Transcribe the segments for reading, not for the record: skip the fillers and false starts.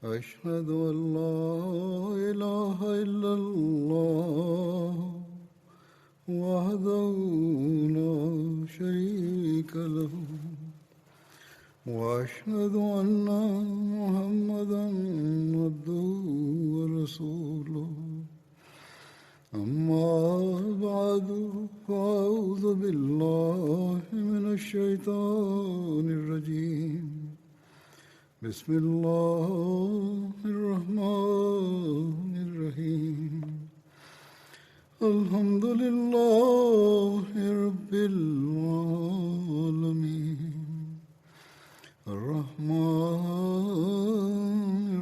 أشهد أن لا إله إلا الله وحده لا شريك له وأشهد أن محمدا عبده ورسوله أما بعد فأعوذ بالله من الشيطان الرجيم بسم الله الرحمن الرحيم الحمد لله رب العالمين الرحمن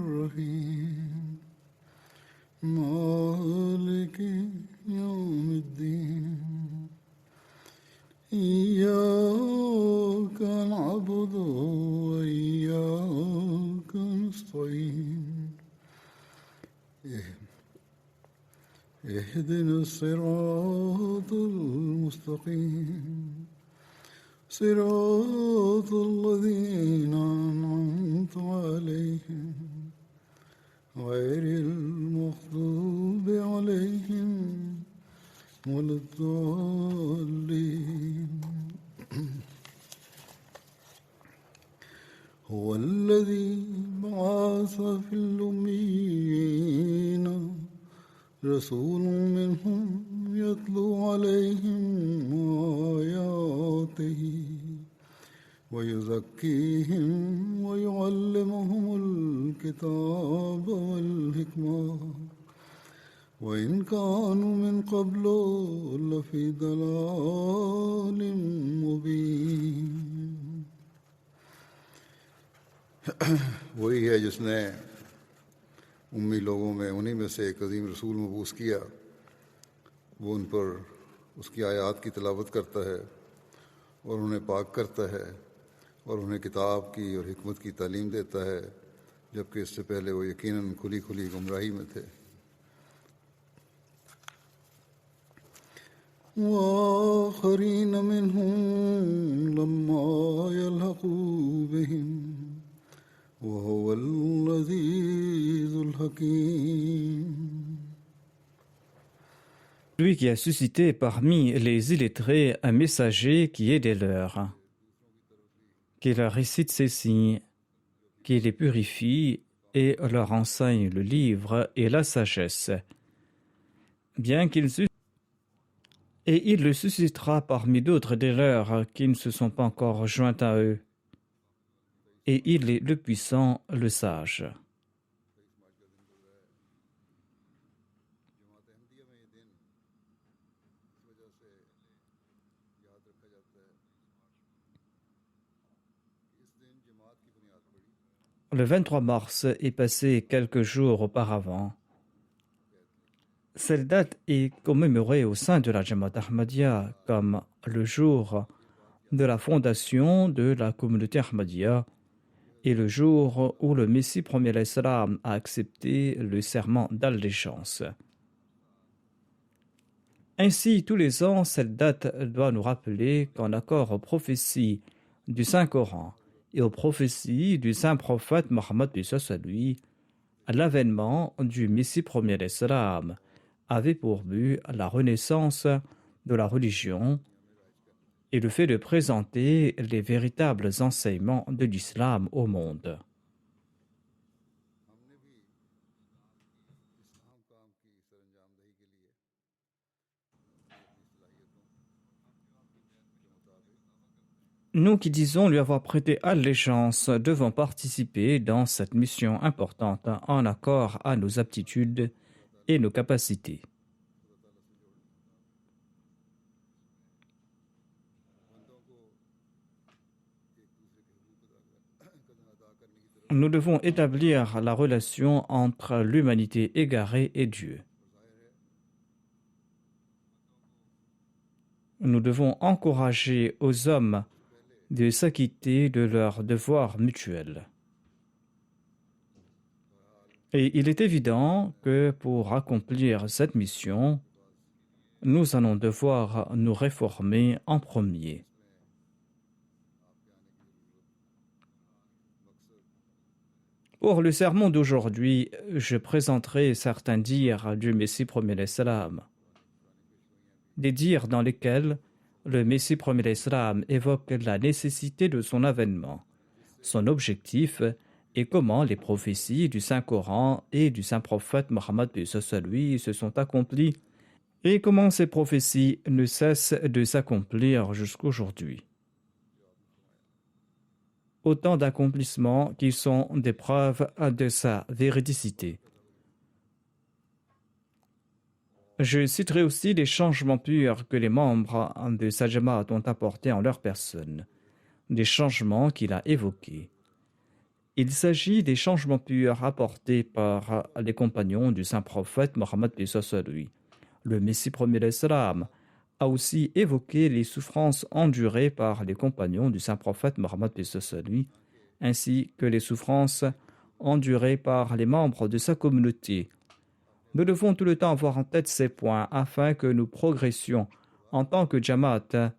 الرحيم مالك يوم الدين إياك نعبد وإياك نستعين اهدنا الصراط المستقيم صراط الذين أنعمت عليهم غير المغضوب عليهم ولا الضالين هو الذي بعث في الأميين رسول منهم يتلو عليهم آياته ويزكيهم ويعلمهم الكتاب والحكمة وإن كانوا من قبل لفي ضلال مبين वही है जिसने उम्मी लोगों में उन्हीं में से एक अजीम रसूल मबूस किया। वो उन पर उसकी आयत की तिलावत करता है और उन्हें पाक करता है और उन्हें किताब की और हिकमत की तालीम देता है, जबकि इससे पहले वो यकीनन खुली खुली गुमराही में थे। وآخرين منهم لما يلحقوا بهم وهو العزيز الحكيم. Lui qui a suscité parmi les illettrés un messager qui est des leurs, qui leur récite ses signes, qui les purifie et leur enseigne le livre et la sagesse. Bien qu'il et il le suscitera parmi d'autres des leurs qui ne se sont pas encore rejoints à eux. Et il est le puissant, le sage. Le 23 mars est passé quelques jours auparavant. Cette date est commémorée au sein de la Jamaat Ahmadiyya comme le jour de la fondation de la communauté Ahmadiyya et le jour où le Messie premier l'Islam a accepté le serment d'allégeance. Ainsi, tous les ans, cette date doit nous rappeler qu'en accord aux prophéties du Saint-Coran et aux prophéties du Saint-Prophète Mohammed lui, l'avènement du Messie premier l'Islam avait pour but la renaissance de la religion et le fait de présenter les véritables enseignements de l'islam au monde. Nous qui disons lui avoir prêté allégeance devons participer dans cette mission importante en accord à nos aptitudes et nos capacités. Nous devons établir la relation entre l'humanité égarée et Dieu. Nous devons encourager aux hommes de s'acquitter de leurs devoirs mutuels. Et il est évident que pour accomplir cette mission, nous allons devoir nous réformer en premier. Pour le sermon d'aujourd'hui, je présenterai certains dires du Messie premier l'Islam. Des dires dans lesquels le Messie premier l'Islam évoque la nécessité de son avènement, son objectif et comment les prophéties du Saint-Coran et du Saint-Prophète Mohammed lui se sont accomplies et comment ces prophéties ne cessent de s'accomplir jusqu'aujourd'hui. Autant d'accomplissements qui sont des preuves de sa véridicité. Je citerai aussi les changements purs que les membres de sa Jamaat ont apportés en leur personne, des changements qu'il a évoqués. Il s'agit des changements purs apportés par les compagnons du Saint-Prophète Mohammed lui. Le Messie premier l'Islam a aussi évoqué les souffrances endurées par les compagnons du Saint-Prophète Mohammed lui, ainsi que les souffrances endurées par les membres de sa communauté. Nous devons tout le temps avoir en tête ces points afin que nous progressions en tant que Jamaat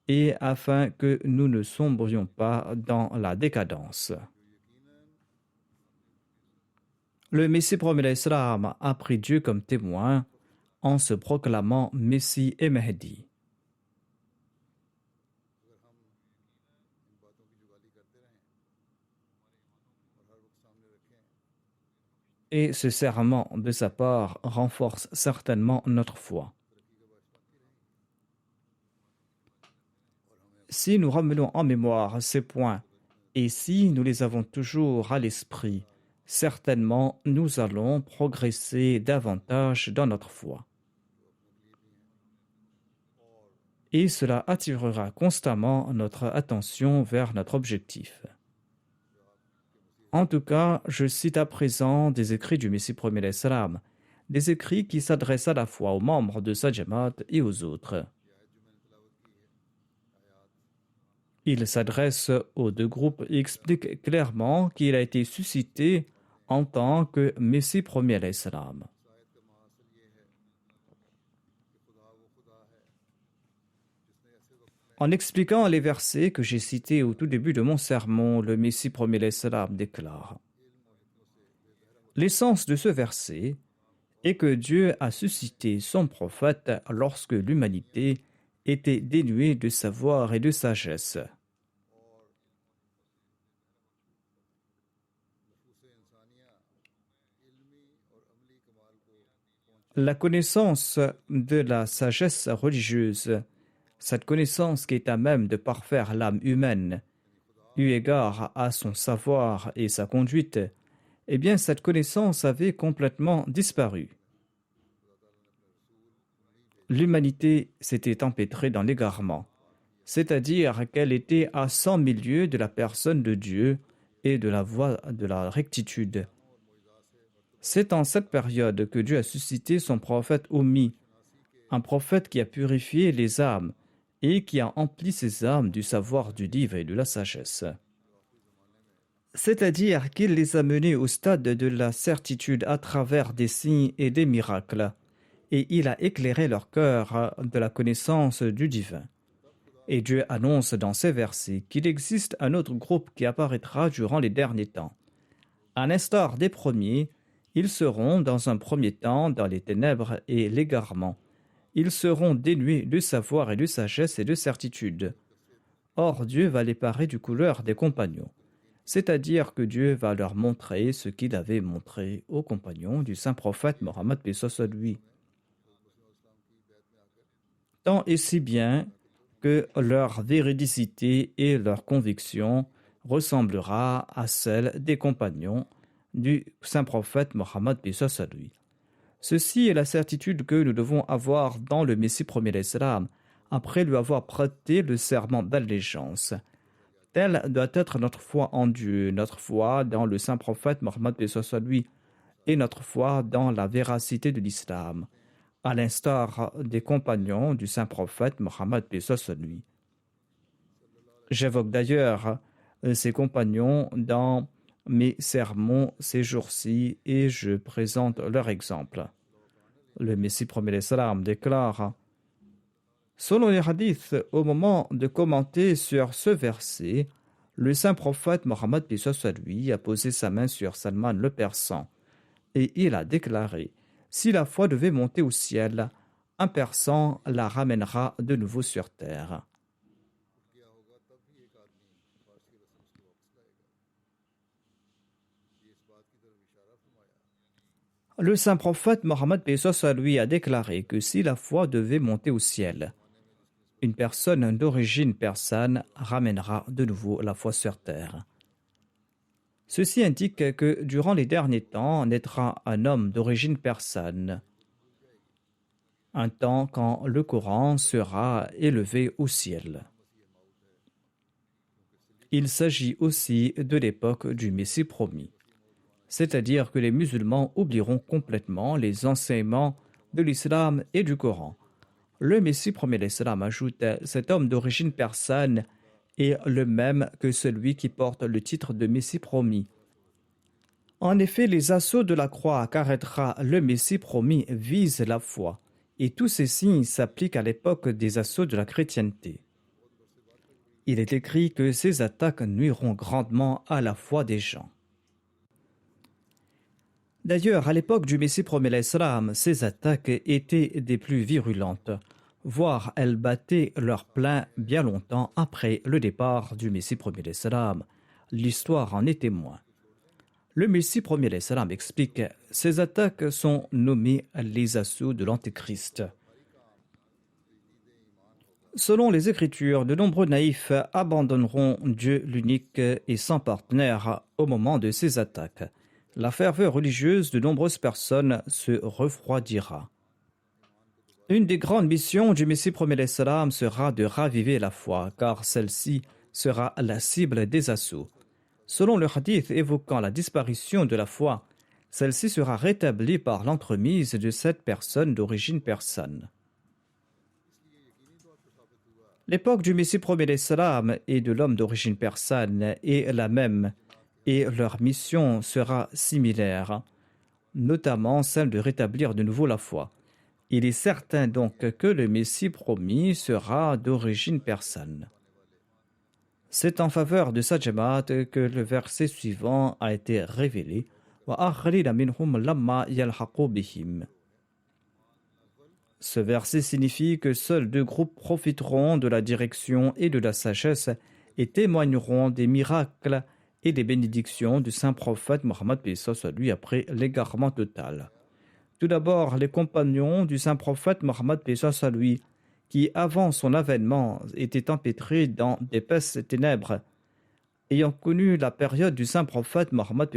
et afin que nous ne sombrions pas dans la décadence. Le Messie premier l'Islam a pris Dieu comme témoin en se proclamant Messie et Mahdi. Et ce serment de sa part renforce certainement notre foi. Si nous ramenons en mémoire ces points et si nous les avons toujours à l'esprit, certainement nous allons progresser davantage dans notre foi. Et cela attirera constamment notre attention vers notre objectif. En tout cas, je cite à présent des écrits du Messie premier l'Islam, des écrits qui s'adressent à la fois aux membres de sa Jamaat et aux autres. Il s'adresse aux deux groupes et explique clairement qu'il a été suscité en tant que Messie premier l'Islam. En expliquant les versets que j'ai cités au tout début de mon sermon, le Messie premier l'Islam déclare: l'essence de ce verset est que Dieu a suscité son prophète lorsque l'humanité était dénuée de savoir et de sagesse. La connaissance de la sagesse religieuse, cette connaissance qui est à même de parfaire l'âme humaine, eu égard à son savoir et sa conduite, eh bien cette connaissance avait complètement disparu. L'humanité s'était empêtrée dans l'égarement, c'est-à-dire qu'elle était à 100 000 lieues de la personne de Dieu et de la voie de la rectitude. C'est en cette période que Dieu a suscité son prophète Ummi, un prophète qui a purifié les âmes et qui a empli ces âmes du savoir du livre et de la sagesse. C'est-à-dire qu'il les a menés au stade de la certitude à travers des signes et des miracles, et il a éclairé leur cœur de la connaissance du divin. Et Dieu annonce dans ces versets qu'il existe un autre groupe qui apparaîtra durant les derniers temps. À l'instar des premiers, ils seront dans un premier temps dans les ténèbres et l'égarement. Ils seront dénués de savoir et de sagesse et de certitude. Or, Dieu va les parer du couleur des compagnons. C'est-à-dire que Dieu va leur montrer ce qu'il avait montré aux compagnons du saint prophète Mohammed lui. Tant et si bien que leur véridicité et leur conviction ressemblera à celle des compagnons du saint prophète Mohammed lui. Ceci est la certitude que nous devons avoir dans le Messie premier l'Islam, après lui avoir prêté le serment d'allégeance. Telle doit être notre foi en Dieu, notre foi dans le saint prophète Mohammed lui, et notre foi dans la véracité de l'islam, à l'instar des compagnons du saint prophète Mohammed lui. J'évoque d'ailleurs ces compagnons dans mes sermons ces jours-ci et je présente leur exemple. Le Messie premier l'Islam déclare: selon les hadiths, au moment de commenter sur ce verset, le saint prophète Mohammed paix soit lui a posé sa main sur Salman le Persan et il a déclaré: si la foi devait monter au ciel, un Persan la ramènera de nouveau sur terre. Le saint prophète Mohammed paix soit lui a déclaré que si la foi devait monter au ciel, une personne d'origine persane ramènera de nouveau la foi sur terre. Ceci indique que durant les derniers temps naîtra un homme d'origine persane, un temps quand le Coran sera élevé au ciel. Il s'agit aussi de l'époque du Messie promis, c'est-à-dire que les musulmans oublieront complètement les enseignements de l'islam et du Coran. Le Messie promet l'islam ajoute: cet homme d'origine persane est le même que celui qui porte le titre de Messie promis. En effet, les assauts de la croix qu'arrêtera le Messie promis visent la foi, et tous ces signes s'appliquent à l'époque des assauts de la chrétienté. Il est écrit que ces attaques nuiront grandement à la foi des gens. D'ailleurs, à l'époque du Messie promet l'islam, ces attaques étaient des plus virulentes, voire elles battaient leur plein bien longtemps après le départ du Messie promet l'islam. L'histoire en est témoin. Le Messie promet l'islam explique: ces attaques sont nommées les assauts de l'Antéchrist. Selon les Écritures, de nombreux naïfs abandonneront Dieu l'unique et sans partenaire au moment de ces attaques. La ferveur religieuse de nombreuses personnes se refroidira. Une des grandes missions du Messie promet l'islam sera de raviver la foi, car celle-ci sera la cible des assauts. Selon le hadith évoquant la disparition de la foi, celle-ci sera rétablie par l'entremise de cette personne d'origine persane. L'époque du Messie promet l'islam et de l'homme d'origine persane est la même, et leur mission sera similaire, notamment celle de rétablir de nouveau la foi. Il est certain donc que le Messie promis sera d'origine persane. C'est en faveur de sa jamaat que le verset suivant a été révélé. Ce verset signifie que seuls deux groupes profiteront de la direction et de la sagesse et témoigneront des miracles et des bénédictions du saint prophète Mohammed lui après l'égarement total. Tout d'abord, les compagnons du saint prophète Mohammed lui, qui avant son avènement étaient empêtrés dans d'épaisses ténèbres, ayant connu la période du saint prophète Mohammed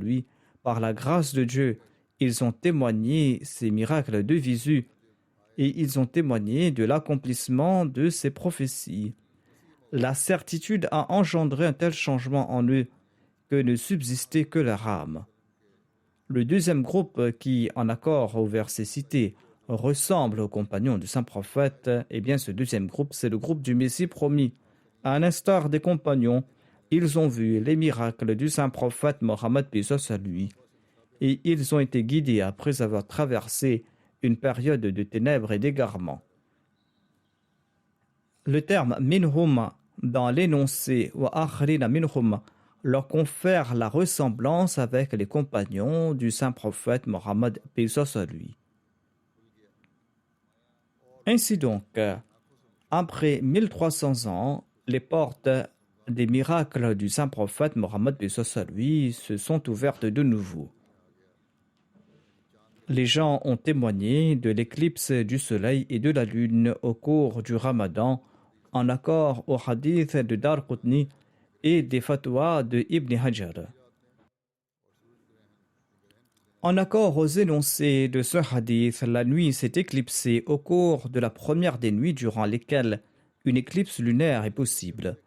lui, par la grâce de Dieu, ils ont témoigné ces miracles de visu et ils ont témoigné de l'accomplissement de ces prophéties. La certitude a engendré un tel changement en eux que ne subsistait que leur âme. Le deuxième groupe qui, en accord au verset cité, ressemble aux compagnons du saint prophète, eh bien ce deuxième groupe, c'est le groupe du Messie promis. À l'instar des compagnons, ils ont vu les miracles du saint prophète Mohammed paix soit lui, et ils ont été guidés après avoir traversé une période de ténèbres et d'égarement. Le terme minhum dans l'énoncé wa akhrina minhum leur confère la ressemblance avec les compagnons du saint prophète Mohammed paix soit lui. Ainsi donc, après 1300 ans, les portes des miracles du saint prophète Mohammed paix soit lui se sont ouvertes de nouveau. Les gens ont témoigné de l'éclipse du soleil et de la lune au cours du Ramadan, en accord au hadith de Darqutni et des fatwas de Ibn Hajar. En accord aux énoncés de ce hadith, la nuit s'est éclipsée au cours de la première des nuits durant lesquelles une éclipse lunaire est possible,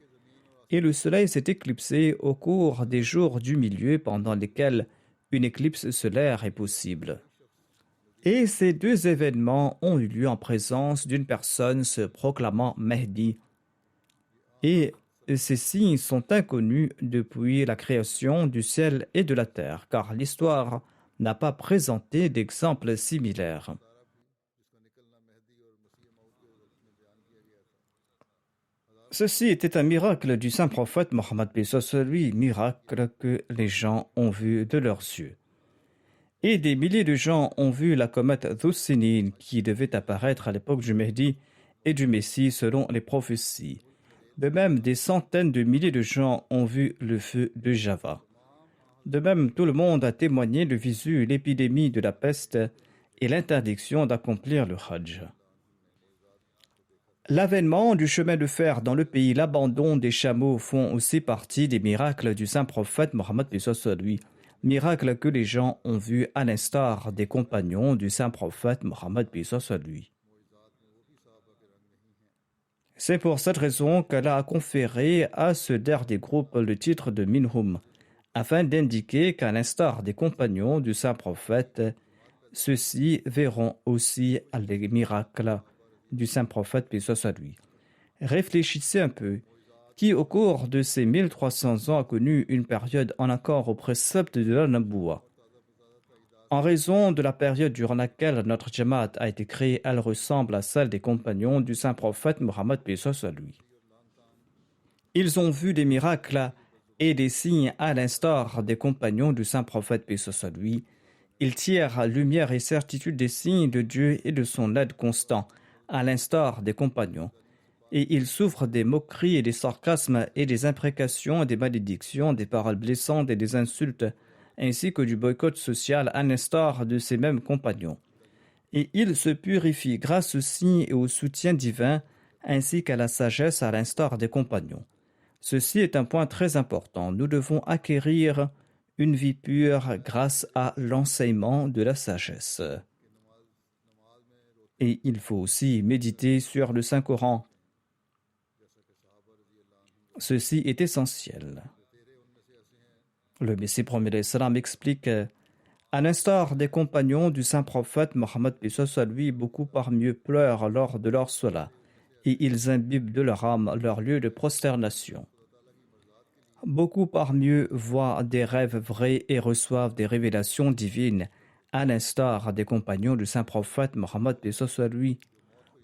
et le soleil s'est éclipsé au cours des jours du milieu pendant lesquels une éclipse solaire est possible. Et ces deux événements ont eu lieu en présence d'une personne se proclamant Mahdi. Et ces signes sont inconnus depuis la création du ciel et de la terre, car l'histoire n'a pas présenté d'exemples similaires. Ceci était un miracle du saint prophète Mohammed paix soit lui, miracle que les gens ont vu de leurs yeux. Et des milliers de gens ont vu la comète Dhus-Sinin qui devait apparaître à l'époque du Mehdi et du Messie selon les prophéties. De même, des centaines de milliers de gens ont vu le feu de Java. De même, tout le monde a témoigné le visu, l'épidémie de la peste et l'interdiction d'accomplir le Hajj. L'avènement du chemin de fer dans le pays, l'abandon des chameaux font aussi partie des miracles du saint prophète Mohammed paix soit lui, miracles que les gens ont vus à l'instar des compagnons du saint prophète Mohammed paix soit lui. C'est pour cette raison qu'Allah a conféré à ce dernier groupe le titre de Minhum, afin d'indiquer qu'à l'instar des compagnons du saint prophète, ceux-ci verront aussi les miracles du saint prophète paix soit lui. Réfléchissez un peu. Qui au cours de ces 1300 ans a connu une période en accord au précepte de la Naboua? En raison de la période durant laquelle notre Jamaat a été créée, elle ressemble à celle des compagnons du saint prophète Mohammed paix soit lui. Ils ont vu des miracles et des signes à l'instar des compagnons du saint prophète paix soit lui. Ils tirent lumière et certitude des signes de Dieu et de son aide constant, à l'instar des compagnons. Et ils souffrent des moqueries et des sarcasmes et des imprécations, des malédictions, des paroles blessantes et des insultes, ainsi que du boycott social à l'instar de ces mêmes compagnons. Et ils se purifient grâce aux signes et au soutien divin, ainsi qu'à la sagesse à l'instar des compagnons. Ceci est un point très important. Nous devons acquérir une vie pure grâce à l'enseignement de la sagesse. Et il faut aussi méditer sur le Saint-Coran. Ceci est essentiel. Le Messie promet l'Islam explique à l'instar des compagnons du saint prophète Mohammed paix soit lui, beaucoup parmi eux pleurent lors de leur salat et ils imbibent de leur âme leur lieu de prosternation. Beaucoup parmi eux voient des rêves vrais et reçoivent des révélations divines, à l'instar des compagnons du saint prophète Mohammed paix soit lui.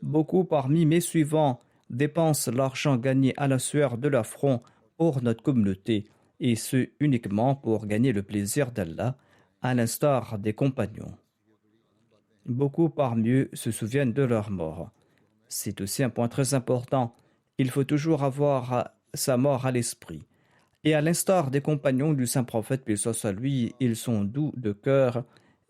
Beaucoup parmi mes suivants dépensent l'argent gagné à la sueur de leur front pour notre communauté, et ce uniquement pour gagner le plaisir d'Allah, à l'instar des compagnons. Beaucoup parmi eux se souviennent de leur mort. C'est aussi un point très important. Il faut toujours avoir sa mort à l'esprit. Et à l'instar des compagnons du saint prophète paix soit lui, ils sont doux de cœur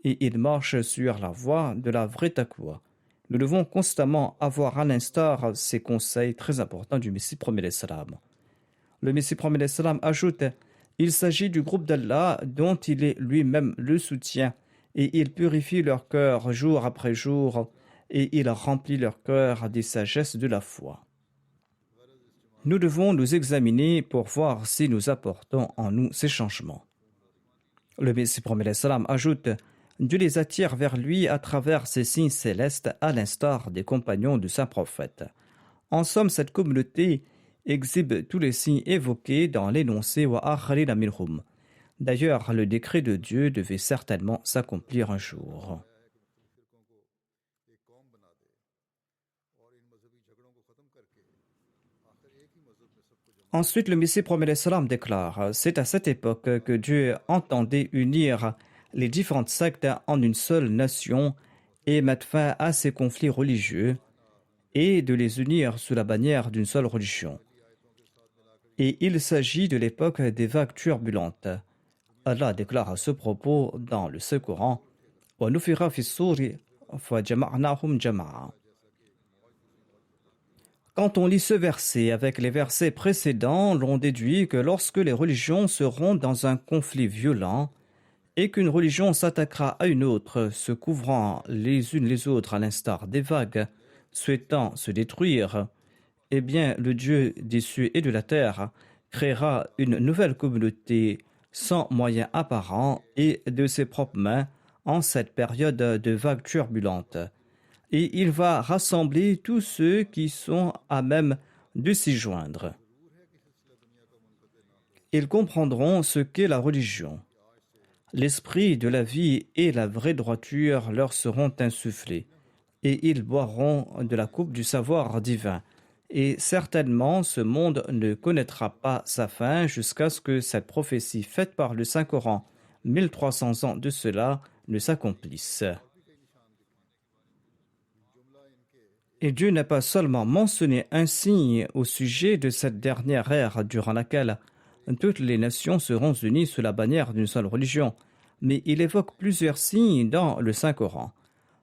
et ils marchent sur la voie de la vraie taqwa. Nous devons constamment avoir à l'instar ces conseils très importants du Messie promet l'Islam. Le Messie promet l'Islam ajoute: il s'agit du groupe d'Allah dont il est lui-même le soutien et il purifie leur cœur jour après jour et il remplit leur cœur des sagesses de la foi. Nous devons nous examiner pour voir si nous apportons en nous ces changements. Le Messie promet l'Islam ajoute: Dieu les attire vers lui à travers ces signes célestes à l'instar des compagnons du saint prophète. En somme, cette communauté exhibe tous les signes évoqués dans l'énoncé wa akharina minhum. D'ailleurs, le décret de Dieu devait certainement s'accomplir un jour. Ensuite, le Messie promet l'Islam déclare: c'est à cette époque que Dieu entendait unir les différentes sectes en une seule nation et mettre fin à ces conflits religieux et de les unir sous la bannière d'une seule religion. Et il s'agit de l'époque des vagues turbulentes. Allah déclare à ce propos dans le Saint-Coran: wa nufira fi s-suri fa jama'nahum jama'a. Quand on lit ce verset avec les versets précédents, l'on déduit que lorsque les religions seront dans un conflit violent et qu'une religion s'attaquera à une autre, se couvrant les unes les autres à l'instar des vagues, souhaitant se détruire, eh bien le Dieu des cieux et de la terre créera une nouvelle communauté sans moyens apparents et de ses propres mains en cette période de vagues turbulentes. Et il va rassembler tous ceux qui sont à même de s'y joindre. Ils comprendront ce qu'est la religion. L'esprit de la vie et la vraie droiture leur seront insufflés, et ils boiront de la coupe du savoir divin. Et certainement, ce monde ne connaîtra pas sa fin jusqu'à ce que cette prophétie faite par le Saint-Coran, 1300 ans de cela, ne s'accomplisse. Et Dieu n'a pas seulement mentionné un signe au sujet de cette dernière ère durant laquelle toutes les nations seront unies sous la bannière d'une seule religion, mais il évoque plusieurs signes dans le Saint-Coran.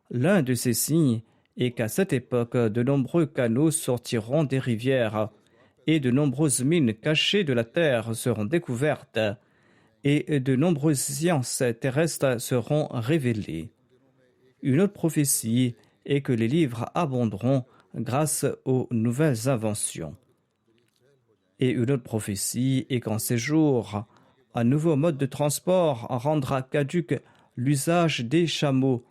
L'un de ces signes est qu'à cette époque, de nombreux canaux sortiront des rivières et de nombreuses mines cachées de la terre seront découvertes et de nombreuses sciences terrestres seront révélées. Une autre prophétie est que les livres abonderont grâce aux nouvelles inventions. Et une autre prophétie est qu'en ces jours, un nouveau mode de transport rendra caduque l'usage des chameaux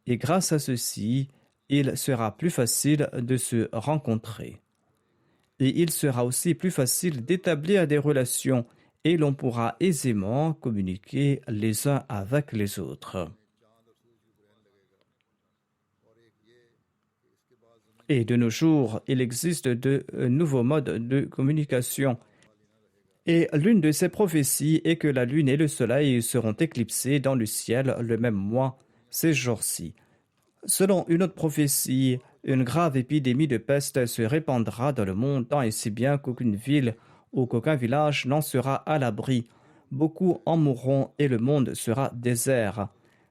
et grâce à ceci, il sera plus facile de se rencontrer. Et il sera aussi plus facile d'établir des relations et l'on pourra aisément communiquer les uns avec les autres. Et de nos jours, il existe de nouveaux modes de communication. Et l'une de ces prophéties est que la lune et le soleil seront éclipsés dans le ciel le même mois, ces jours-ci. Selon une autre prophétie, une grave épidémie de peste se répandra dans le monde tant et si bien qu'aucune ville ou qu'aucun village n'en sera à l'abri. Beaucoup en mourront et le monde sera désert.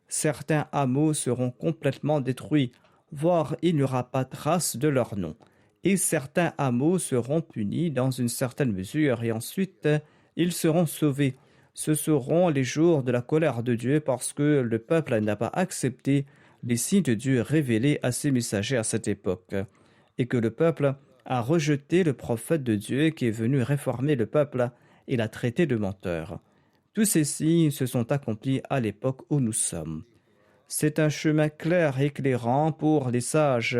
Certains hameaux seront complètement détruits, voire il n'y aura pas trace de leur nom. Et certains hameaux seront punis dans une certaine mesure et ensuite ils seront sauvés. Ce seront les jours de la colère de Dieu parce que le peuple n'a pas accepté les signes de Dieu révélés à ses messagers à cette époque et que le peuple a rejeté le prophète de Dieu qui est venu réformer le peuple et l'a traité de menteur. Tous ces signes se sont accomplis à l'époque où nous sommes. C'est un chemin clair et éclairant pour les sages,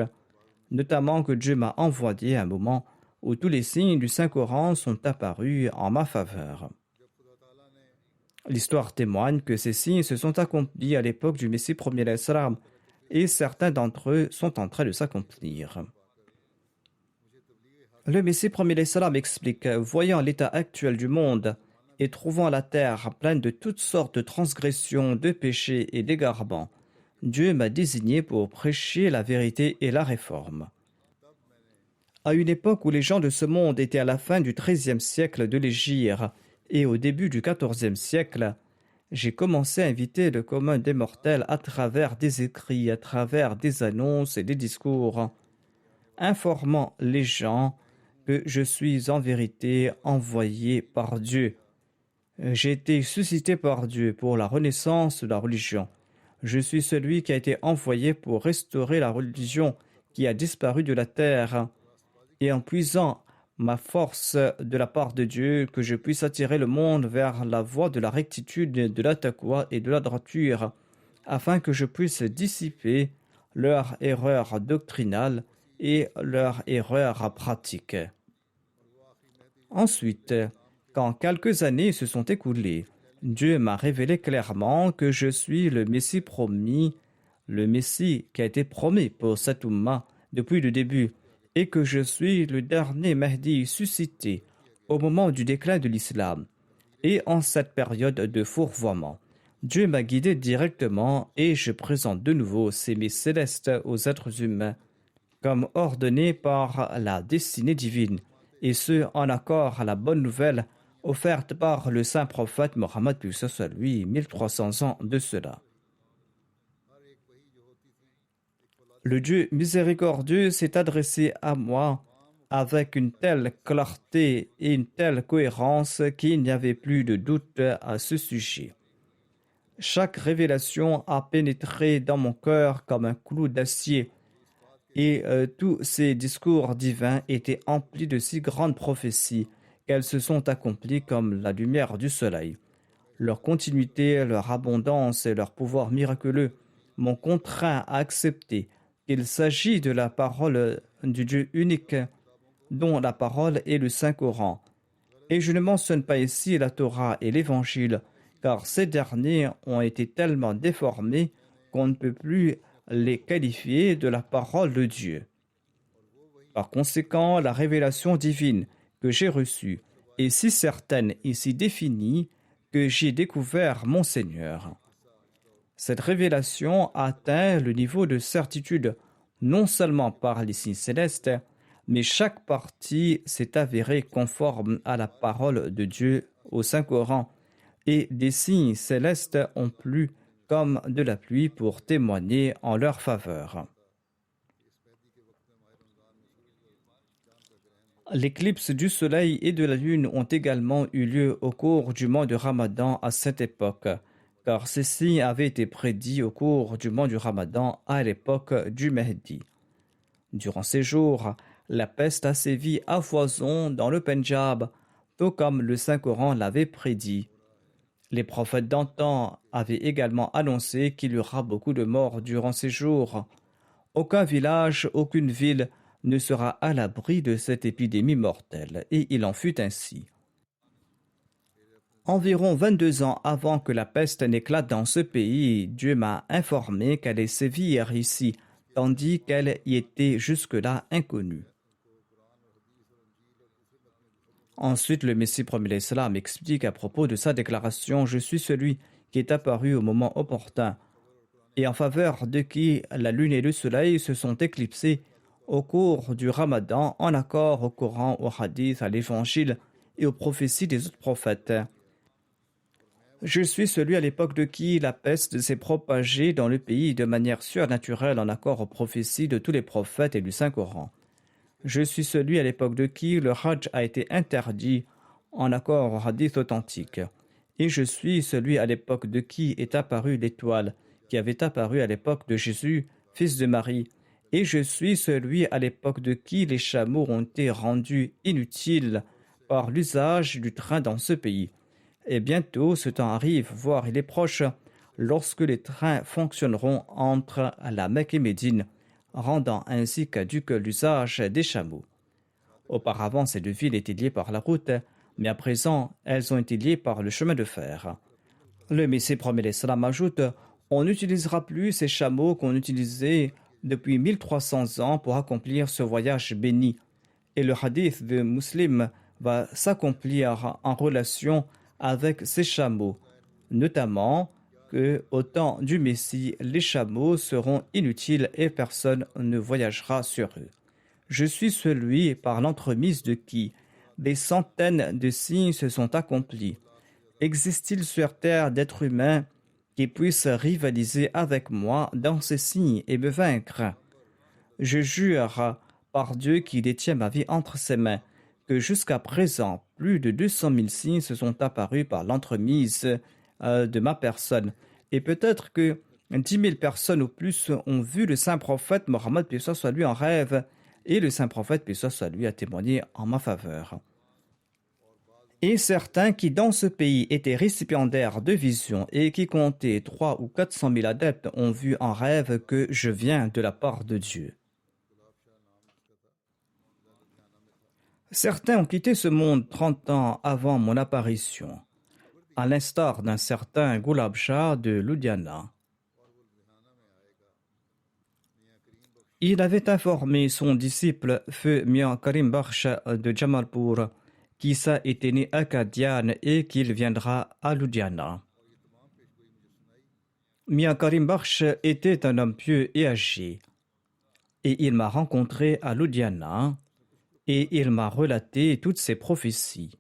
notamment que Dieu m'a envoyé à un moment où tous les signes du Saint-Coran sont apparus en ma faveur. L'histoire témoigne que ces signes se sont accomplis à l'époque du Messie premier d'Islam et certains d'entre eux sont en train de s'accomplir. Le Messie premier d'Islam explique, voyant l'état actuel du monde et trouvant la terre pleine de toutes sortes de transgressions, de péchés et d'égarements, Dieu m'a désigné pour prêcher la vérité et la réforme. À une époque où les gens de ce monde étaient à la fin du XIIIe siècle de l'Hégire et au début du XIVe siècle, j'ai commencé à inviter le commun des mortels à travers des écrits, à travers des annonces et des discours, informant les gens que je suis en vérité envoyé par Dieu. J'ai été suscité par Dieu pour la renaissance de la religion. Je suis celui qui a été envoyé pour restaurer la religion qui a disparu de la terre et en puisant ma force de la part de Dieu, que je puisse attirer le monde vers la voie de la rectitude, de la taqwa et de la droiture, afin que je puisse dissiper leur erreur doctrinale et leur erreur pratique. Ensuite, quand quelques années se sont écoulées, Dieu m'a révélé clairement que je suis le Messie promis, le Messie qui a été promis pour cette Ummah depuis le début, et que je suis le dernier Mahdi suscité au moment du déclin de l'islam et en cette période de fourvoiement. Dieu m'a guidé directement et je présente de nouveau ces mets célestes aux êtres humains comme ordonné par la destinée divine, et ce en accord à la bonne nouvelle offerte par le saint prophète Mohammed, puis ce soit lui, 1300 ans de cela. Le Dieu miséricordieux s'est adressé à moi avec une telle clarté et une telle cohérence qu'il n'y avait plus de doute à ce sujet. Chaque révélation a pénétré dans mon cœur comme un clou d'acier et tous ces discours divins étaient emplis de si grandes prophéties qu'elles se sont accomplies comme la lumière du soleil. Leur continuité, leur abondance et leur pouvoir miraculeux m'ont contraint à accepter qu'il s'agit de la parole du Dieu unique, dont la parole est le Saint-Coran. Et je ne mentionne pas ici la Torah et l'Évangile, car ces derniers ont été tellement déformés qu'on ne peut plus les qualifier de la parole de Dieu. Par conséquent, la révélation divine que j'ai reçue est si certaine et si définie que j'ai découvert mon Seigneur. Cette révélation atteint le niveau de certitude non seulement par les signes célestes, mais chaque partie s'est avérée conforme à la parole de Dieu au Saint-Coran, et des signes célestes ont plu comme de la pluie pour témoigner en leur faveur. L'éclipse du soleil et de la lune ont également eu lieu au cours du mois de Ramadan à cette époque, car ces signes avaient été prédits au cours du mois du Ramadan à l'époque du Mahdi. Durant ces jours, la peste a sévi à foison dans le Pendjab, tout comme le Saint-Coran l'avait prédit. Les prophètes d'antan avaient également annoncé qu'il y aura beaucoup de morts durant ces jours. Aucun village, aucune ville ne sera à l'abri de cette épidémie mortelle, et il en fut ainsi. Environ 22 ans avant que la peste n'éclate dans ce pays, Dieu m'a informé qu'elle allait sévir ici, tandis qu'elle y était jusque-là inconnue. Ensuite, le Messie premier l'Islam explique à propos de sa déclaration « Je suis celui qui est apparu au moment opportun et en faveur de qui la lune et le soleil se sont éclipsés au cours du Ramadan en accord au Coran, au Hadith, à l'Évangile et aux prophéties des autres prophètes. Je suis celui à l'époque de qui la peste s'est propagée dans le pays de manière surnaturelle en accord aux prophéties de tous les prophètes et du Saint-Coran. Je suis celui à l'époque de qui le Hajj a été interdit en accord au Hadith authentique. Et je suis celui à l'époque de qui est apparue l'étoile qui avait apparu à l'époque de Jésus, fils de Marie. Et je suis celui à l'époque de qui les chameaux ont été rendus inutiles par l'usage du train dans ce pays. Et bientôt, ce temps arrive, voire il est proche, lorsque les trains fonctionneront entre la Mecque et Médine, rendant ainsi caduque l'usage des chameaux. Auparavant, ces deux villes étaient liées par la route, mais à présent, elles ont été liées par le chemin de fer. Le Messie premier l'Islam ajoute, on n'utilisera plus ces chameaux qu'on utilisait depuis 1300 ans pour accomplir ce voyage béni. Et le hadith de Muslim va s'accomplir en relation avec ces chameaux, notamment que au temps du Messie, les chameaux seront inutiles et personne ne voyagera sur eux. Je suis celui par l'entremise de qui des centaines de signes se sont accomplis. Existe-t-il sur terre d'êtres humains qui puissent rivaliser avec moi dans ces signes et me vaincre? Je jure par Dieu qui détient ma vie entre ses mains que jusqu'à présent, plus de 200 000 signes se sont apparus par l'entremise de ma personne. Et peut-être que 10 000 personnes ou plus ont vu le saint prophète Mohammed paix soit lui en rêve, et le saint prophète paix soit lui a témoigné en ma faveur. Et certains qui dans ce pays étaient récipiendaires de visions et qui comptaient 300 ou 400 000 adeptes ont vu en rêve que je viens de la part de Dieu. Certains ont quitté ce monde 30 ans avant mon apparition, à l'instar d'un certain Gulab Shah de Ludhiana. Il avait informé son disciple Feu Mian Karim Bakhsh de Jamalpur qu'Issa était né à Qadian et qu'il viendra à Ludhiana. Mian Karim Bakhsh était un homme pieux et âgé, et il m'a rencontré à Ludhiana et il m'a relaté toutes ses prophéties.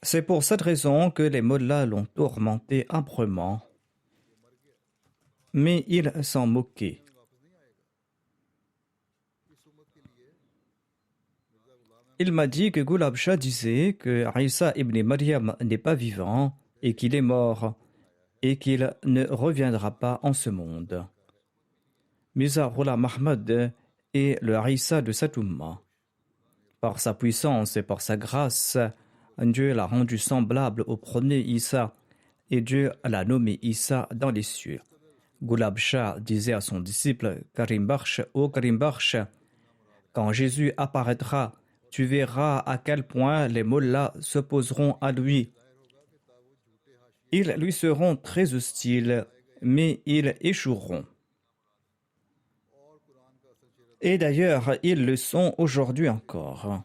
C'est pour cette raison que les mollahs l'ont tourmenté âprement, mais il s'en moquait. Il m'a dit que Gulab Shah disait que Isa ibn Maryam n'est pas vivant et qu'il est mort et qu'il ne reviendra pas en ce monde. Mirza Ghulam Ahmad est le Isa de cette Ummah. Par sa puissance et par sa grâce, Dieu l'a rendu semblable au premier Isa et Dieu l'a nommé Isa dans les cieux. Gulab Shah disait à son disciple Karim Bakhsh, ô Karim Bakhsh, quand Jésus apparaîtra, tu verras à quel point les mollahs s'opposeront à lui. Ils lui seront très hostiles, mais ils échoueront. Et d'ailleurs, ils le sont aujourd'hui encore.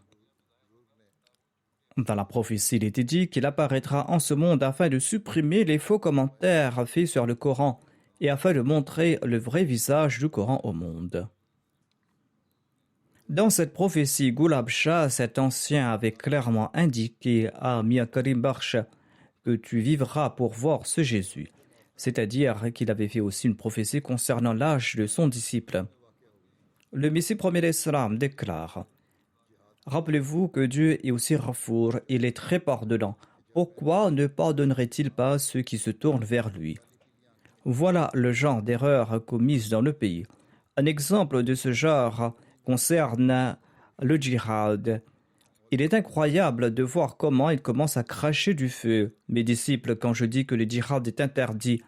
Dans la prophétie, il était dit qu'il apparaîtra en ce monde afin de supprimer les faux commentaires faits sur le Coran et afin de montrer le vrai visage du Coran au monde. Dans cette prophétie, Gulab Shah, cet ancien, avait clairement indiqué à Mia Karim Bakhsh que tu vivras pour voir ce Jésus, c'est-à-dire qu'il avait fait aussi une prophétie concernant l'âge de son disciple. Le Messie premier d'Islam déclare: rappelez-vous que Dieu est aussi Rafour, il est très pardonnant. Pourquoi ne pardonnerait-il pas ceux qui se tournent vers lui? Voilà le genre d'erreurs commises dans le pays. Un exemple de ce genre concerne le djihad. Il est incroyable de voir comment il commence à cracher du feu. Mes disciples, quand je dis que le djihad est interdit,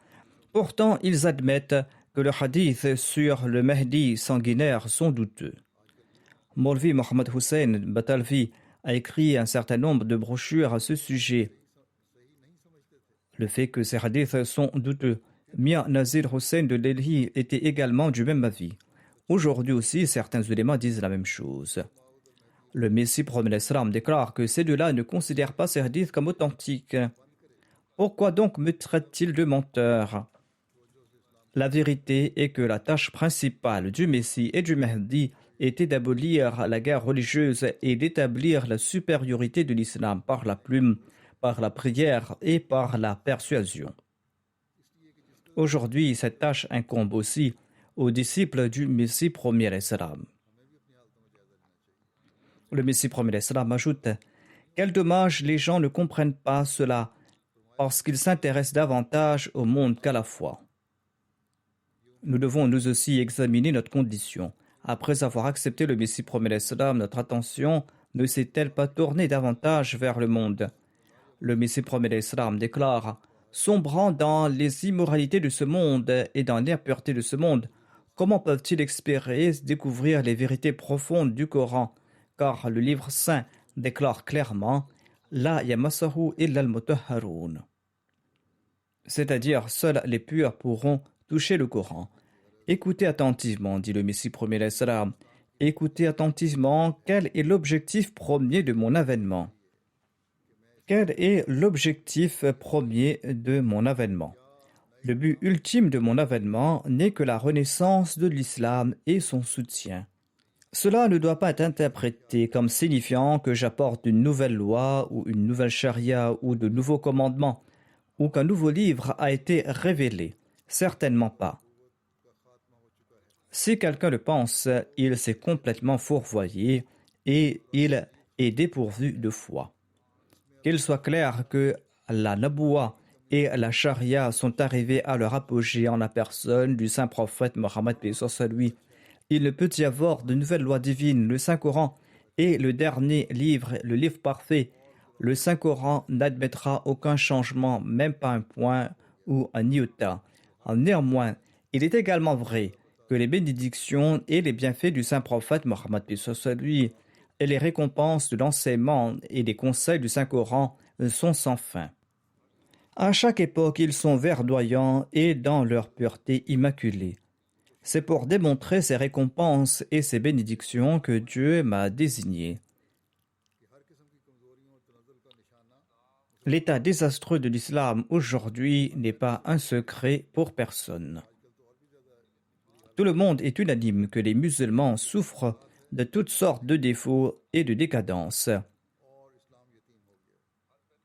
pourtant ils admettent que le hadith sur le Mahdi sanguinaire sont douteux. Maulvi Mohamed Hussein Batalvi a écrit un certain nombre de brochures à ce sujet. Le fait que ces hadiths sont douteux. Mia Nazir Hussein de Delhi était également du même avis. Aujourd'hui aussi, certains ulémas disent la même chose. Le Messie prophète l'Islam déclare que ces deux-là ne considèrent pas ces hadiths comme authentiques. Pourquoi donc me traitent-ils de menteur? La vérité est que la tâche principale du Messie et du Mahdi était d'abolir la guerre religieuse et d'établir la supériorité de l'islam par la plume, par la prière et par la persuasion. Aujourd'hui, cette tâche incombe aussi aux disciples du Messie premier l'Islam. Le Messie premier l'Islam ajoute: quel dommage les gens ne comprennent pas cela parce qu'ils s'intéressent davantage au monde qu'à la foi. Nous devons nous aussi examiner notre condition. Après avoir accepté le Messie premier l'Islam, notre attention ne s'est-elle pas tournée davantage vers le monde? Le Messie premier l'Islam déclare: sombrant dans les immoralités de ce monde et dans l'impureté de ce monde, comment peuvent-ils espérer découvrir les vérités profondes du Coran? Car le livre saint déclare clairement: La yamassahu illa al-mutahharun. C'est-à-dire, seuls les purs pourront toucher le Coran. Écoutez attentivement, dit le Messie premier l'Islam. Écoutez attentivement, quel est l'objectif premier de mon avènement? Quel est l'objectif premier de mon avènement? Le but ultime de mon avènement n'est que la renaissance de l'islam et son soutien. Cela ne doit pas être interprété comme signifiant que j'apporte une nouvelle loi ou une nouvelle charia ou de nouveaux commandements ou qu'un nouveau livre a été révélé. Certainement pas. Si quelqu'un le pense, il s'est complètement fourvoyé et il est dépourvu de foi. Qu'il soit clair que la Naboua et la Charia sont arrivés à leur apogée en la personne du saint prophète Mohammed lui. Il ne peut y avoir de nouvelles lois divines. Le Saint-Coran est le dernier livre, le livre parfait. Le Saint-Coran n'admettra aucun changement, même pas un point ou un iota. Néanmoins, il est également vrai que les bénédictions et les bienfaits du saint prophète Mohammed lui et les récompenses de l'enseignement et des conseils du Saint-Coran sont sans fin. À chaque époque, ils sont verdoyants et dans leur pureté immaculée. C'est pour démontrer ces récompenses et ces bénédictions que Dieu m'a désigné. L'état désastreux de l'islam aujourd'hui n'est pas un secret pour personne. Tout le monde est unanime que les musulmans souffrent de toutes sortes de défauts et de décadence.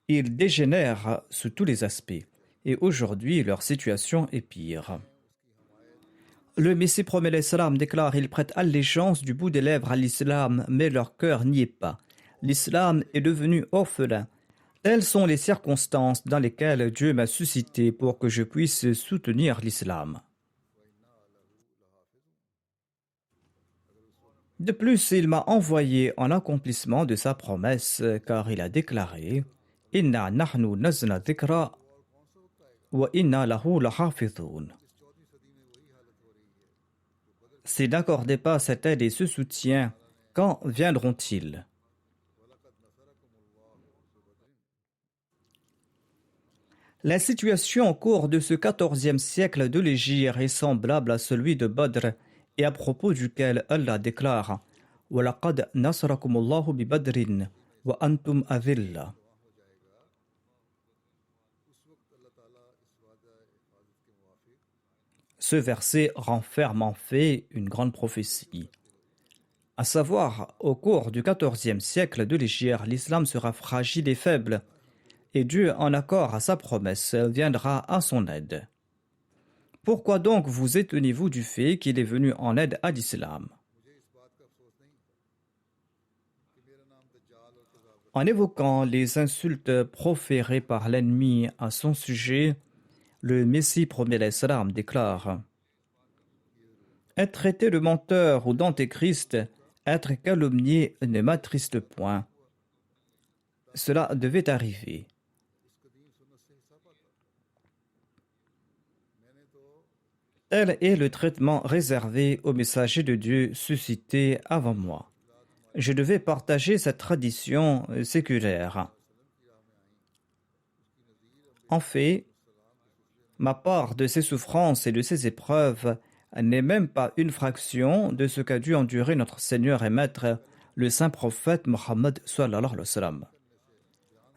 Ils dégénèrent sous tous les aspects, et aujourd'hui leur situation est pire. Le Messie promet l'Islam déclare: ils prêtent allégeance du bout des lèvres à l'islam, mais leur cœur n'y est pas. L'islam est devenu orphelin. Telles sont les circonstances dans lesquelles Dieu m'a suscité pour que je puisse soutenir l'islam. De plus, il m'a envoyé en accomplissement de sa promesse, car il a déclaré: Inna nahnu nazna dhikra wa inna lahu lahafidhun. S'ils n'accordaient pas cette aide et ce soutien, quand viendront-ils? La situation au cours de ce 14e siècle de l'Hégire est semblable à celui de Badr et à propos duquel Allah déclare وَلَقَدْ نَصَرَكُمُ اللَّهُ بِبَدْرٍ وَأَنْتُمْ أَذِلَّةٌ. Ce verset renferme en fait une grande prophétie. À savoir, au cours du XIVe siècle de l'Hégire, l'islam sera fragile et faible, et Dieu, en accord à sa promesse, viendra à son aide. Pourquoi donc vous étonnez-vous du fait qu'il est venu en aide à l'islam? En évoquant les insultes proférées par l'ennemi à son sujet, le Messie premier l'Islam déclare: être traité de menteur ou d'antéchrist, être calomnié ne m'attriste point. Cela devait arriver. Tel est le traitement réservé aux messagers de Dieu suscités avant moi. Je devais partager cette tradition séculaire. En fait, ma part de ces souffrances et de ces épreuves n'est même pas une fraction de ce qu'a dû endurer notre Seigneur et Maître, le saint prophète Mohammed sallallahu alayhi wa sallam.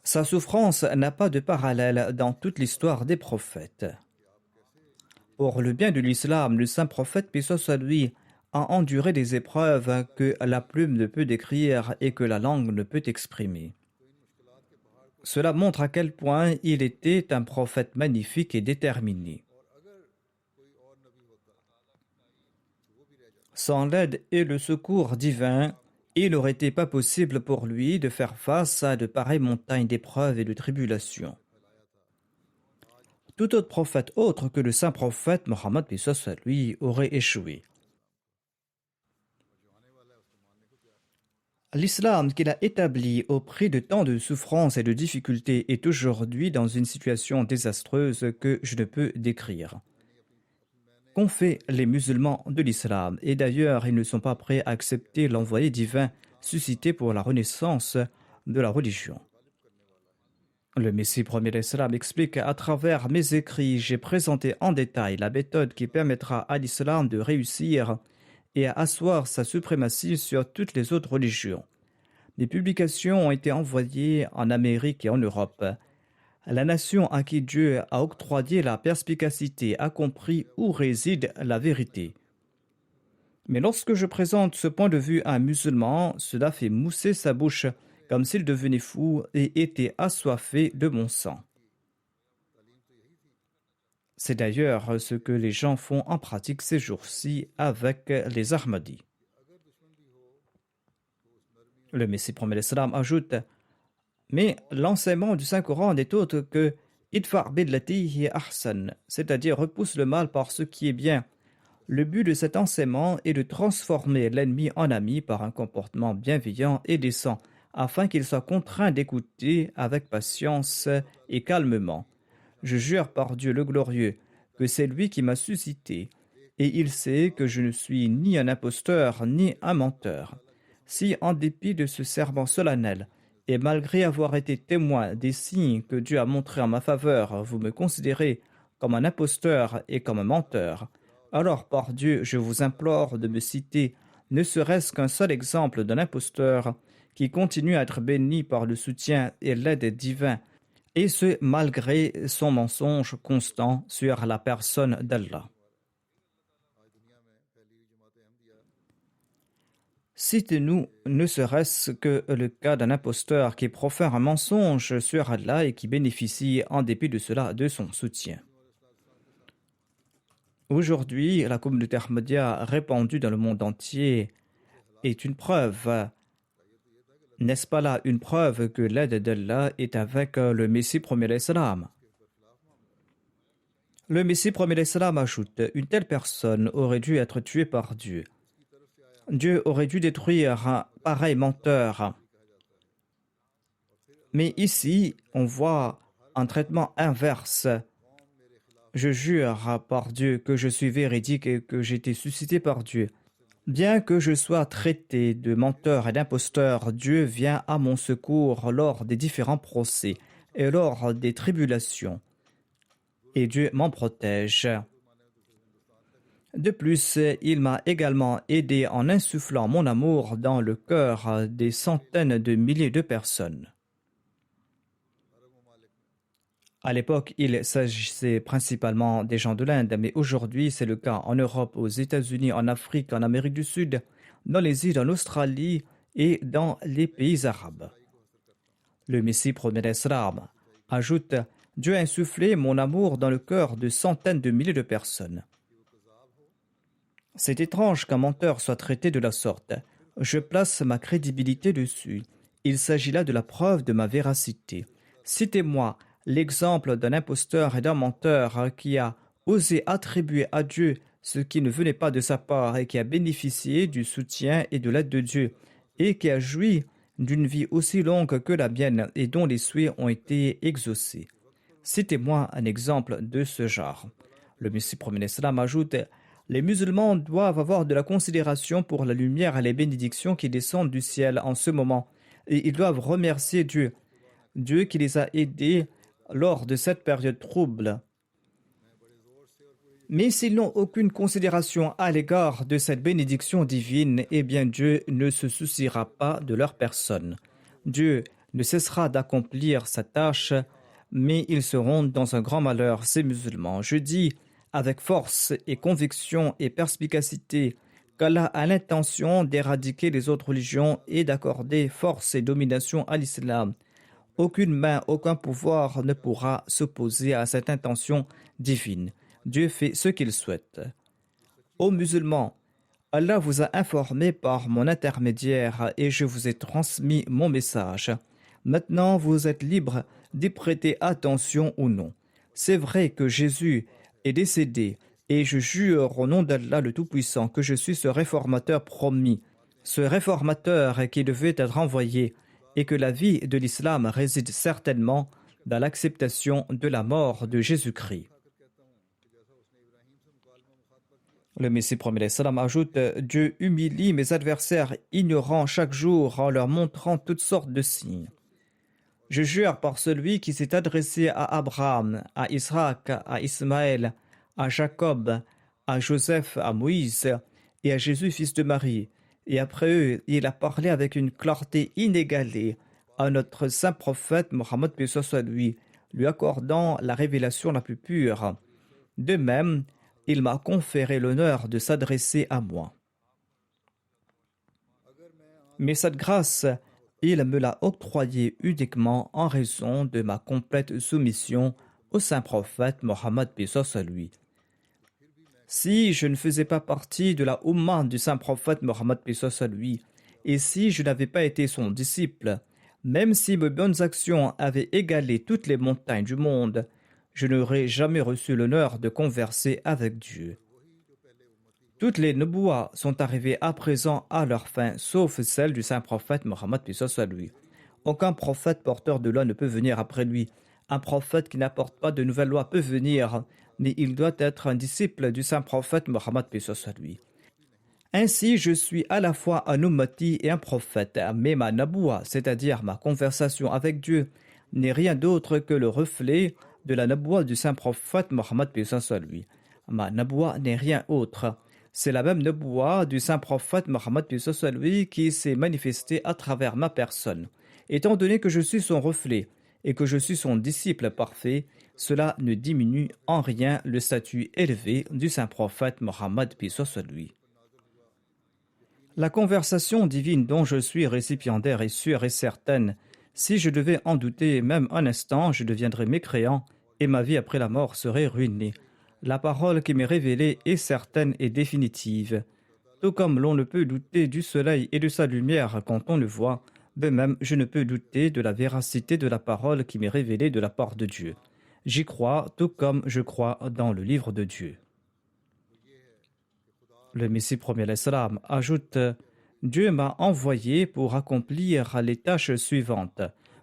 Sa souffrance n'a pas de parallèle dans toute l'histoire des prophètes. Pour le bien de l'islam, le saint prophète, paix soit lui, a enduré des épreuves que la plume ne peut décrire et que la langue ne peut exprimer. Cela montre à quel point il était un prophète magnifique et déterminé. Sans l'aide et le secours divin, il n'aurait été pas possible pour lui de faire face à de pareilles montagnes d'épreuves et de tribulations. Tout autre prophète autre que le saint prophète Mohammed lui aurait échoué. L'islam qu'il a établi au prix de tant de souffrances et de difficultés est aujourd'hui dans une situation désastreuse que je ne peux décrire. Qu'ont fait les musulmans de l'islam? Et d'ailleurs, ils ne sont pas prêts à accepter l'envoyé divin suscité pour la renaissance de la religion. Le Messie premier l'Islam explique: à travers mes écrits, j'ai présenté en détail la méthode qui permettra à l'islam de réussir et à asseoir sa suprématie sur toutes les autres religions. Mes publications ont été envoyées en Amérique et en Europe. La nation à qui Dieu a octroyé la perspicacité a compris où réside la vérité. Mais lorsque je présente ce point de vue à un musulman, cela fait mousser sa bouche comme s'il devenait fou et était assoiffé de mon sang. C'est d'ailleurs ce que les gens font en pratique ces jours-ci avec les Ahmadis. Le Messie premier l'Islam ajoute: mais l'enseignement du Saint-Coran n'est autre que idfa' billati hiya ahsan, c'est-à-dire repousse le mal par ce qui est bien. Le but de cet enseignement est de transformer l'ennemi en ami par un comportement bienveillant et décent, afin qu'il soit contraint d'écouter avec patience et calmement. Je jure par Dieu le glorieux que c'est lui qui m'a suscité, et il sait que je ne suis ni un imposteur ni un menteur. Si, en dépit de ce serment solennel, et malgré avoir été témoin des signes que Dieu a montrés en ma faveur, vous me considérez comme un imposteur et comme un menteur, alors par Dieu, je vous implore de me citer ne serait-ce qu'un seul exemple d'un imposteur qui continue à être béni par le soutien et l'aide divin, et ce malgré son mensonge constant sur la personne d'Allah. Citez-nous ne serait-ce que le cas d'un imposteur qui profère un mensonge sur Allah et qui bénéficie en dépit de cela de son soutien. Aujourd'hui, la communauté Ahmadiyya répandue dans le monde entier est une preuve. N'est-ce pas là une preuve que l'aide d'Allah est avec le Messie premier l'Islam? Le Messie premier l'Islam ajoute: une telle personne aurait dû être tuée par Dieu. Dieu aurait dû détruire un pareil menteur. Mais ici, on voit un traitement inverse. Je jure par Dieu que je suis véridique et que j'ai été suscité par Dieu. Bien que je sois traité de menteur et d'imposteur, Dieu vient à mon secours lors des différents procès et lors des tribulations. Et Dieu m'en protège. De plus, il m'a également aidé en insufflant mon amour dans le cœur des centaines de milliers de personnes. À l'époque, il s'agissait principalement des gens de l'Inde, mais aujourd'hui, c'est le cas en Europe, aux États-Unis, en Afrique, en Amérique du Sud, dans les îles, en Australie et dans les pays arabes. Le Messie promet l'Islam ajoute « Dieu a insufflé mon amour dans le cœur de centaines de milliers de personnes. » C'est étrange qu'un menteur soit traité de la sorte. Je place ma crédibilité dessus. Il s'agit là de la preuve de ma véracité. Citez-moi l'exemple d'un imposteur et d'un menteur qui a osé attribuer à Dieu ce qui ne venait pas de sa part et qui a bénéficié du soutien et de l'aide de Dieu et qui a joui d'une vie aussi longue que la mienne et dont les souhaits ont été exaucés. Citez-moi un exemple de ce genre. Le Messie promet l'Islam ajoute « Les musulmans doivent avoir de la considération pour la lumière et les bénédictions qui descendent du ciel en ce moment et ils doivent remercier Dieu, Dieu qui les a aidés lors de cette période trouble. Mais s'ils n'ont aucune considération à l'égard de cette bénédiction divine, eh bien Dieu ne se souciera pas de leur personne. Dieu ne cessera d'accomplir sa tâche, mais ils seront dans un grand malheur, ces musulmans. Je dis avec force et conviction et perspicacité qu'Allah a l'intention d'éradiquer les autres religions et d'accorder force et domination à l'islam. Aucune main, aucun pouvoir ne pourra s'opposer à cette intention divine. Dieu fait ce qu'il souhaite. Ô musulmans, Allah vous a informé par mon intermédiaire et je vous ai transmis mon message. Maintenant, vous êtes libres d'y prêter attention ou non. C'est vrai que Jésus est décédé et je jure au nom d'Allah le Tout-Puissant que je suis ce réformateur promis, ce réformateur qui devait être envoyé et que la vie de l'islam réside certainement dans l'acceptation de la mort de Jésus-Christ. Le Messie promet l'Islam ajoute « Dieu humilie mes adversaires ignorants chaque jour en leur montrant toutes sortes de signes. Je jure par celui qui s'est adressé à Abraham, à Isaac, à Ismaël, à Jacob, à Joseph, à Moïse et à Jésus, fils de Marie. Et après eux, il a parlé avec une clarté inégalée à notre saint prophète Mohammed lui, lui accordant la révélation la plus pure. De même, il m'a conféré l'honneur de s'adresser à moi. Mais cette grâce, il me l'a octroyée uniquement en raison de ma complète soumission au saint prophète Mohammed lui. Si je ne faisais pas partie de la Ummah du saint prophète Mohammed lui, et si je n'avais pas été son disciple, même si mes bonnes actions avaient égalé toutes les montagnes du monde, je n'aurais jamais reçu l'honneur de converser avec Dieu. Toutes les nubuwahs sont arrivées à présent à leur fin, sauf celle du saint prophète Mohammed lui. Aucun prophète porteur de loi ne peut venir après lui. Un prophète qui n'apporte pas de nouvelles lois peut venir, mais il doit être un disciple du saint prophète Mohammed lui. Ainsi, je suis à la fois un ummati et un prophète, mais ma naboua, c'est-à-dire ma conversation avec Dieu, n'est rien d'autre que le reflet de la naboua du saint prophète Mohammed lui. Ma naboua n'est rien autre. C'est la même naboua du saint prophète Mohammed lui qui s'est manifestée à travers ma personne. Étant donné que je suis son reflet et que je suis son disciple parfait, cela ne diminue en rien le statut élevé du saint prophète Mohammed lui. La conversation divine dont je suis récipiendaire est sûre et certaine. Si je devais en douter même un instant, je deviendrais mécréant et ma vie après la mort serait ruinée. La parole qui m'est révélée est certaine et définitive. Tout comme l'on ne peut douter du soleil et de sa lumière quand on le voit, de même je ne peux douter de la véracité de la parole qui m'est révélée de la part de Dieu. J'y crois tout comme je crois dans le livre de Dieu. Le Messie promet l'Islam ajoute « Dieu m'a envoyé pour accomplir les tâches suivantes.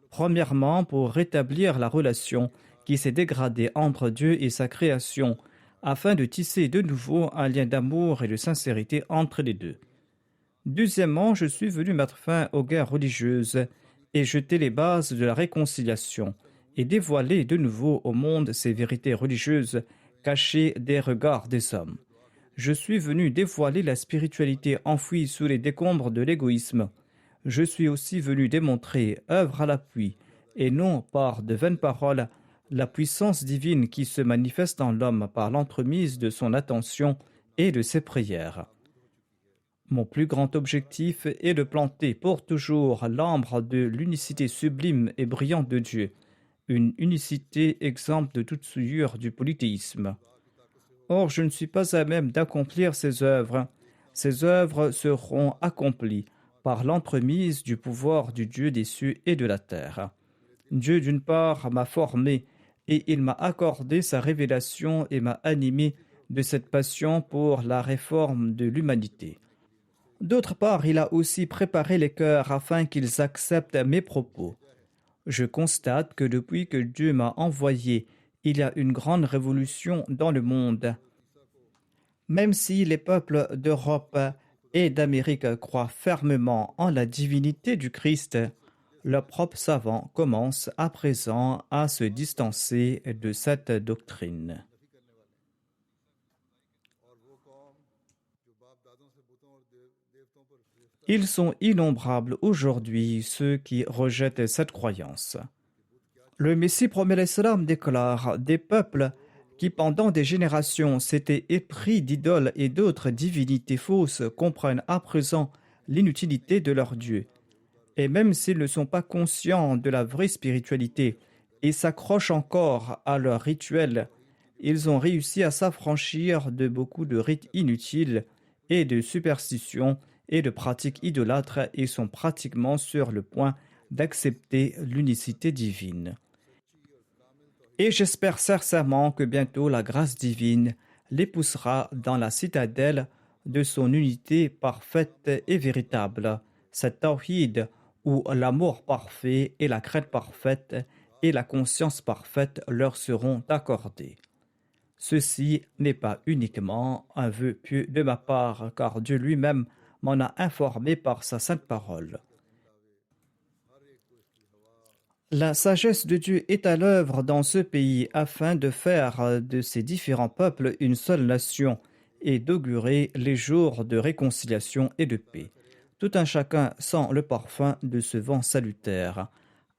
Premièrement, pour rétablir la relation qui s'est dégradée entre Dieu et sa création, afin de tisser de nouveau un lien d'amour et de sincérité entre les deux. Deuxièmement, je suis venu mettre fin aux guerres religieuses et jeter les bases de la réconciliation et dévoiler de nouveau au monde ces vérités religieuses cachées des regards des hommes. Je suis venu dévoiler la spiritualité enfouie sous les décombres de l'égoïsme. Je suis aussi venu démontrer, œuvre à l'appui, et non par de vaines paroles, la puissance divine qui se manifeste en l'homme par l'entremise de son attention et de ses prières. Mon plus grand objectif est de planter pour toujours l'ambre de l'unicité sublime et brillante de Dieu, une unicité exempte de toute souillure du polythéisme. Or, je ne suis pas à même d'accomplir ces œuvres. Ces œuvres seront accomplies par l'entremise du pouvoir du Dieu des cieux et de la terre. Dieu, d'une part, m'a formé et il m'a accordé sa révélation et m'a animé de cette passion pour la réforme de l'humanité. D'autre part, il a aussi préparé les cœurs afin qu'ils acceptent mes propos. Je constate que depuis que Dieu m'a envoyé, il y a une grande révolution dans le monde. Même si les peuples d'Europe et d'Amérique croient fermement en la divinité du Christ, leurs propres savants commencent à présent à se distancer de cette doctrine. Ils sont innombrables aujourd'hui ceux qui rejettent cette croyance. Le Messie promet l'Islam déclare des peuples qui pendant des générations s'étaient épris d'idoles et d'autres divinités fausses comprennent à présent l'inutilité de leur Dieu. Et même s'ils ne sont pas conscients de la vraie spiritualité et s'accrochent encore à leurs rituels, ils ont réussi à s'affranchir de beaucoup de rites inutiles et de superstitions et de pratiques idolâtres et sont pratiquement sur le point d'accepter l'unicité divine. Et j'espère sincèrement que bientôt la grâce divine les poussera dans la citadelle de son unité parfaite et véritable, cette tawhid où l'amour parfait et la crainte parfaite et la conscience parfaite leur seront accordées. Ceci n'est pas uniquement un vœu pieux de ma part, car Dieu lui-même m'en a informé par sa sainte parole. La sagesse de Dieu est à l'œuvre dans ce pays afin de faire de ces différents peuples une seule nation et d'augurer les jours de réconciliation et de paix. Tout un chacun sent le parfum de ce vent salutaire,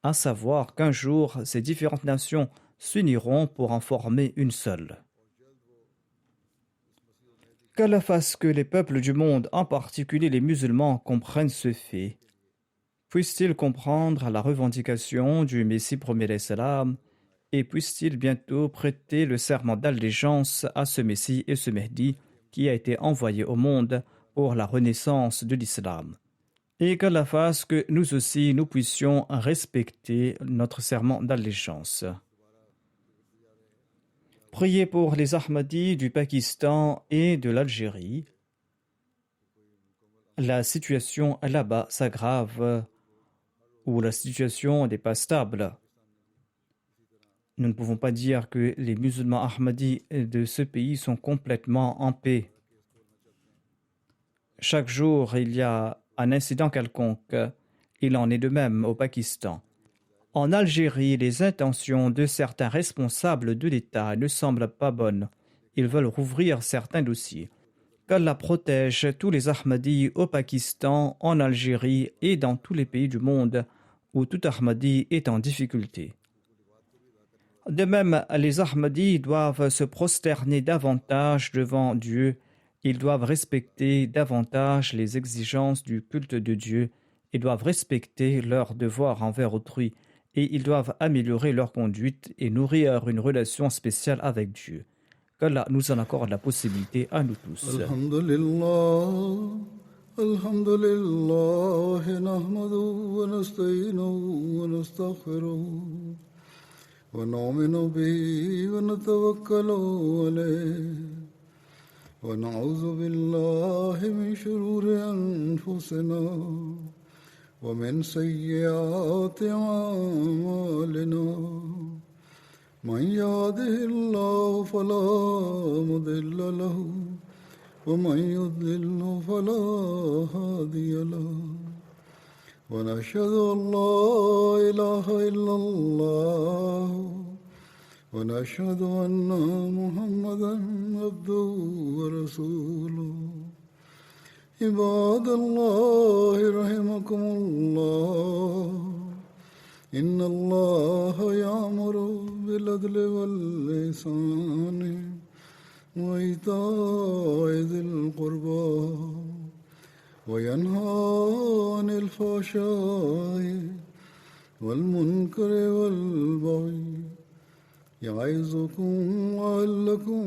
à savoir qu'un jour ces différentes nations s'uniront pour en former une seule. Qu'Allah fasse que les peuples du monde, en particulier les musulmans, comprennent ce fait. Puisse-t-il comprendre la revendication du Messie premier l'Islam et puisse-t-il bientôt prêter le serment d'allégeance à ce Messie et ce Mehdi qui a été envoyé au monde pour la renaissance de l'Islam. Et qu'Allah fasse que nous aussi nous puissions respecter notre serment d'allégeance. Priez pour les Ahmadis du Pakistan et de l'Algérie. La situation là-bas s'aggrave ou la situation n'est pas stable. Nous ne pouvons pas dire que les musulmans ahmadis de ce pays sont complètement en paix. Chaque jour, il y a un incident quelconque. Il en est de même au Pakistan. En Algérie, les intentions de certains responsables de l'État ne semblent pas bonnes. Ils veulent rouvrir certains dossiers. Qu'Allah protège tous les Ahmadis au Pakistan, en Algérie et dans tous les pays du monde où tout Ahmadi est en difficulté. De même, les Ahmadis doivent se prosterner davantage devant Dieu. Ils doivent respecter davantage les exigences du culte de Dieu et doivent respecter leurs devoirs envers autrui et ils doivent améliorer leur conduite et nourrir une relation spéciale avec Dieu. Qu'Allah nous en accorde la possibilité à nous tous. Alhamdulillah, nahmaduhu wa nasta'inuhu wa nastaghfiruh wa nu'minu bihi wa natawakkalu alayhi wa na'udhu billahi min shururi anfusina wa min sayyiati a'malina. Man yahdihillahu fala mudilla lahu ومن يضلل فلا هادي له ونشهد أن لا إله إلا الله ونشهد أن محمدا عبده ورسوله عباد الله رحمكم الله إن الله يأمر بالعدل والإحسان وإيتاء ذي القربى وينهى عن الفحشاء والمنكر والبغي يعظكم لعلكم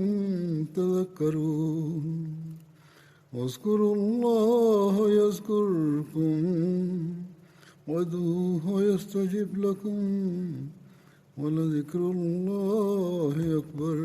تذكرون واذكروا الله يذكركم وادعوه يستجب لكم ولذكر الله أكبر